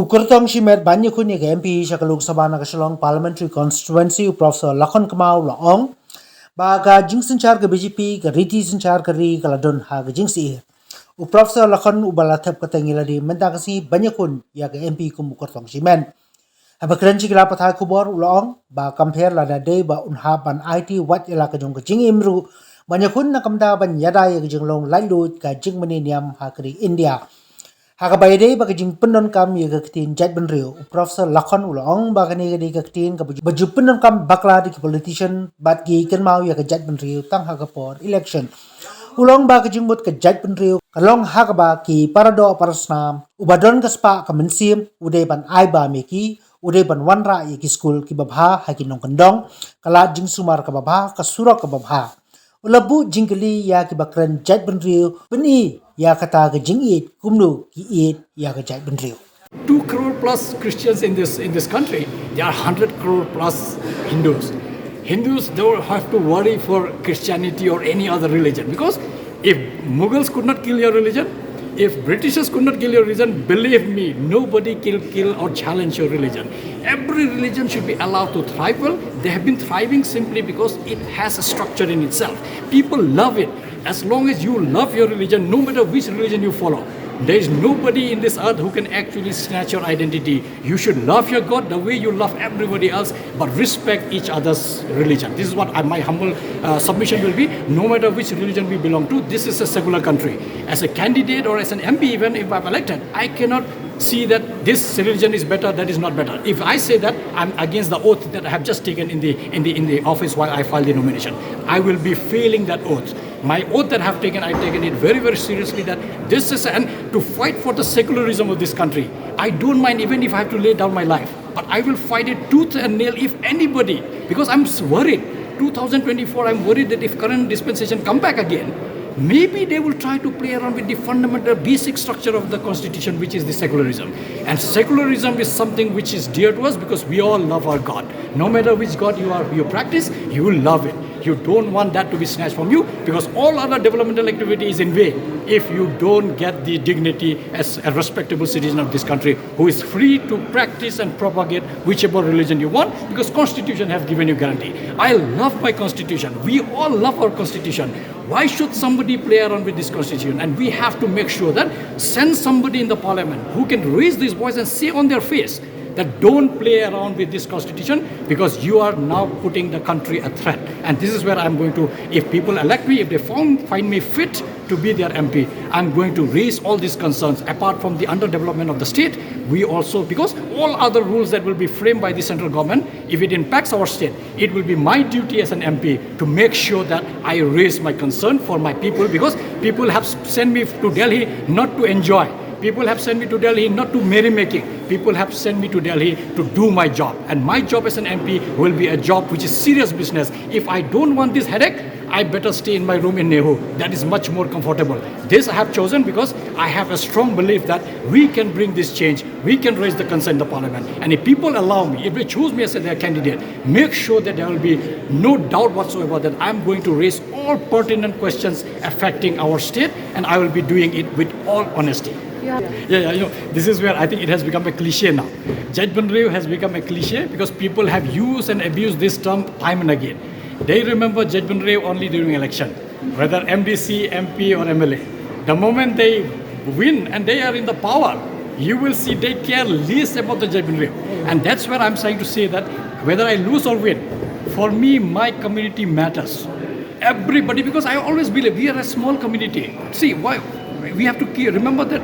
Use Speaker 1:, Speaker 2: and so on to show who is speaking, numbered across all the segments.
Speaker 1: Kyrtong shimet banyak kun yag MP sa Lok Sabha na Shillong Parliamentary Constituency Prof Lakhon Laong baga jing sanchar ke BJP ke riti sanchar ke ri kaladon ha ke jing si Prof Lakhon ubalathap ke tengiladi mentakasi banyak kun yag MP kum Kyrtong shimen abakrenci kila patha Khubor Laong ba compare lada day ba unha ban IT wat ila ke jong ke jing imru banyak kun na kamda ban yada yag jing long lalu ka jing meniniam ha ke India Hakabayade bagi jing penon kam ye ketin Jaitbynriew Prof Lakhon Laong bagani gadi ketin ka baju penon kam bakla di politician bat gi ken mau ye ke Jaitbynriew tang hakapor election ulong ba ke jing mut ke Jaitbynriew kalong hakaba ki parado parasnam ubadon ka spa ka mensim ude ban ai ba meki ude ban wanra ye ki school ki babha ha ki nong kendong kala jing sumar ka babha ka surok ka babha Ulabu jingkeli ya ki bakran Jaitbynriew Pyni ya kata ke jing Ieid Kumno ki Ieid ya ke Jaitbynriew
Speaker 2: 2 crore plus Christians in this country. There are 100 crore plus Hindus. Hindus don't have to worry for Christianity or any other religion, because if Mughals could not kill your religion, if Britishers could not kill your religion, believe me, nobody can kill or challenge your religion. Every religion should be allowed to thrive well. They have been thriving simply because it has a structure in itself. People love it. As long as you love your religion, no matter which religion you follow, there is nobody in this earth who can actually snatch your identity. You should love your God the way you love everybody else, but respect each other's religion. This is what my humble submission will be. No matter which religion we belong to, this is a secular country. As a candidate or as an MP, even if I'm elected, I cannot see that this religion is better, that is not better. If I say that, I'm against the oath that I have just taken in the office while I filed the nomination. I will be failing that oath. My oath that I have taken it very, very seriously, that this is, and to fight for the secularism of this country. I don't mind even if I have to lay down my life, but I will fight it tooth and nail if anybody, because I'm worried. 2024, I'm worried that if current dispensation come back again, maybe they will try to play around with the fundamental basic structure of the constitution, which is the secularism. And secularism is something which is dear to us because we all love our God. No matter which God you practice, you will love it. You don't want that to be snatched from you, because all other developmental activity is in vain if you don't get the dignity as a respectable citizen of this country who is free to practice and propagate whichever religion you want, because constitution has given you guarantee. I love my constitution. We all love our constitution. Why should somebody play around with this constitution? And we have to make sure that send somebody in the parliament who can raise this voice and say on their face that don't play around with this constitution, because you are now putting the country at threat. And this is where I'm going to, if people elect me, if they find me fit to be their MP, I'm going to raise all these concerns. Apart from the underdevelopment of the state, we also, because all other rules that will be framed by the central government, if it impacts our state, it will be my duty as an MP to make sure that I raise my concern for my people, because people have sent me to Delhi not to enjoy. People have sent me to Delhi not to merrymaking. People have sent me to Delhi to do my job. And my job as an MP will be a job which is serious business. If I don't want this headache, I better stay in my room in Nehu. That is much more comfortable. This I have chosen because I have a strong belief that we can bring this change. We can raise the concern in the parliament. And if people allow me, if they choose me as their candidate, make sure that there will be no doubt whatsoever that I'm going to raise all pertinent questions affecting our state, and I will be doing it with all honesty. Yeah, this is where I think it has become a cliche now. Jaitbynriew has become a cliche because people have used and abused this term time and again. They remember Jaitbynriew only during election, whether MDC, MP or MLA. The moment they win and they are in the power, you will see they care least about the Jaitbynriew. And that's where I'm trying to say that whether I lose or win, for me, my community matters. Everybody, because I always believe we are a small community. See, why we have to remember that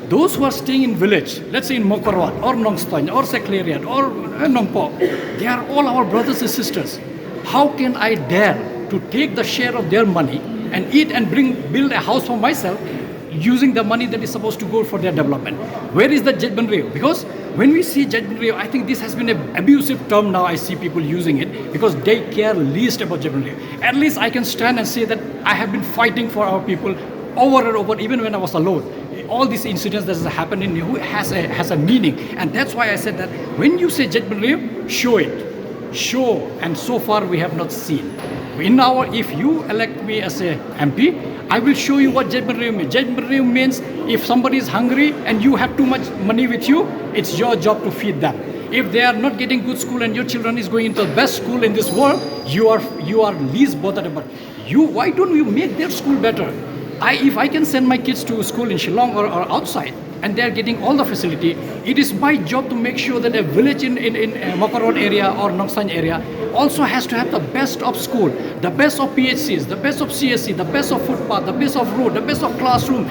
Speaker 2: those who are staying in village, let's say in Mokorwat or Nongstoin or Secretariat or Nongpo, they are all our brothers and sisters. How can I dare to take the share of their money and eat and build a house for myself using the money that is supposed to go for their development? Where is the Jaitbynriew? Because when we see Jaitbynriew, I think this has been an abusive term now. I see people using it because they care least about Jaitbynriew. At least I can stand and say that I have been fighting for our people over and over, even when I was alone. All these incidents that has happened in Nehu has a meaning, and that's why I said that when you say Jaitbynriew, show it, and so far we have not seen. If you elect me as a MP, I will show you what Jaitbynriew means. Jaitbynriew means if somebody is hungry and you have too much money with you, it's your job to feed them. If they are not getting good school and your children is going into the best school in this world, you are least bothered about you. Why don't you make their school better? If I can send my kids to school in Shillong or outside, and they are getting all the facility, it is my job to make sure that a village in Makarod area or Nongsan area also has to have the best of school, the best of PHCs, the best of CSC, the best of footpath, the best of road, the best of classroom,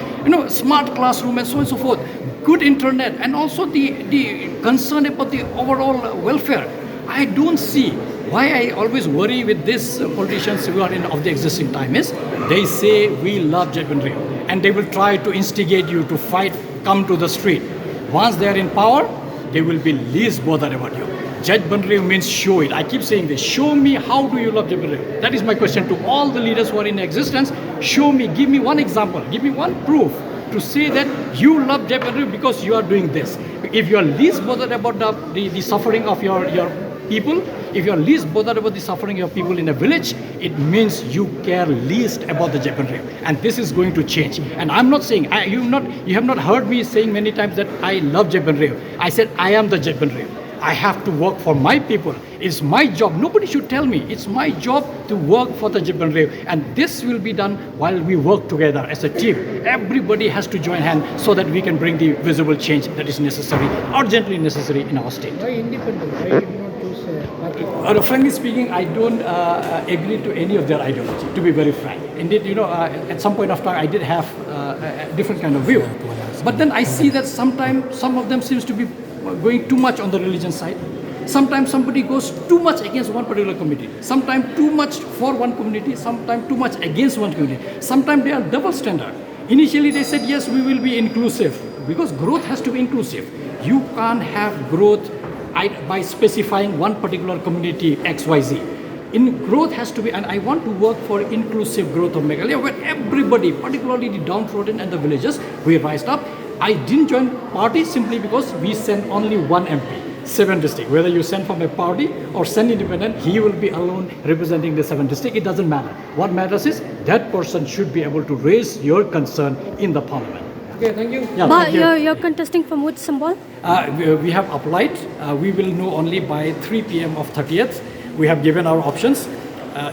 Speaker 2: smart classroom and so on and so forth, good internet, and also the concern about the overall welfare. I don't see why I always worry with these politicians who are of the existing time is they say we love Jaitbynriew and they will try to instigate you to fight, come to the street. Once they are in power, they will be least bothered about you. Jaitbynriew means show it. I keep saying this. Show me how do you love Jaitbynriew. That is my question to all the leaders who are in existence. Show me, give me one example, give me one proof to say that you love Jaitbynriew because you are doing this. If you are least bothered about the suffering of your people, if you are least bothered about the suffering of people in a village, it means you care least about the Jaitbynriew. And this is going to change. And I'm not saying, you have not heard me saying many times that I love Jaitbynriew. I said I am the Jaitbynriew. I have to work for my people. It's my job. Nobody should tell me. It's my job to work for the Jaitbynriew. And this will be done while we work together as a team. Everybody has to join hands so that we can bring the visible change that is necessary, urgently necessary in our state.
Speaker 3: Why independent? Why you not choose party?
Speaker 2: Frankly speaking, I don't agree to any of their ideology, to be very frank. Indeed, at some point of time, I did have a different kind of view. But then I see that sometimes some of them seems to be going too much on the religion side. Sometimes somebody goes too much against one particular community. Sometimes too much for one community. Sometimes too much against one community. Sometimes they are double standard. Initially they said, yes, we will be inclusive because growth has to be inclusive. You can't have growth by specifying one particular community XYZ. Growth has to be, and I want to work for inclusive growth of Meghalaya where everybody, particularly the downtrodden and the villages, we rised up. I didn't join party simply because we send only one MP, 7 districts. Whether you send from a party or send independent, he will be alone representing the 7 districts. It doesn't matter. What matters is that person should be able to raise your concern in the parliament.
Speaker 3: Okay, thank you.
Speaker 2: Yeah,
Speaker 4: But
Speaker 2: thank you.
Speaker 4: you're contesting from which symbol?
Speaker 2: We have applied. We will know only by 3 p.m. of 30th. We have given our options.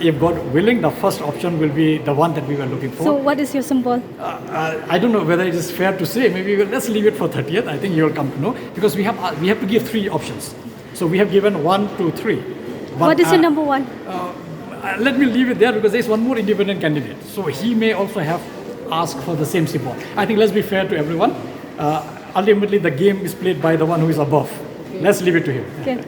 Speaker 2: If God willing, the first option will be the one that we were looking for.
Speaker 4: So what is your symbol?
Speaker 2: I don't know whether it is fair to say. Maybe let's leave it for 30th. I think you will come to know because we have to give 3 options. So we have given 1, 2, 3. But,
Speaker 4: What is your number 1?
Speaker 2: let me leave it there because there is one more independent candidate. So he may also have asked for the same symbol. I think let's be fair to everyone. Ultimately, the game is played by the one who is above. Let's leave it to him.
Speaker 4: Okay.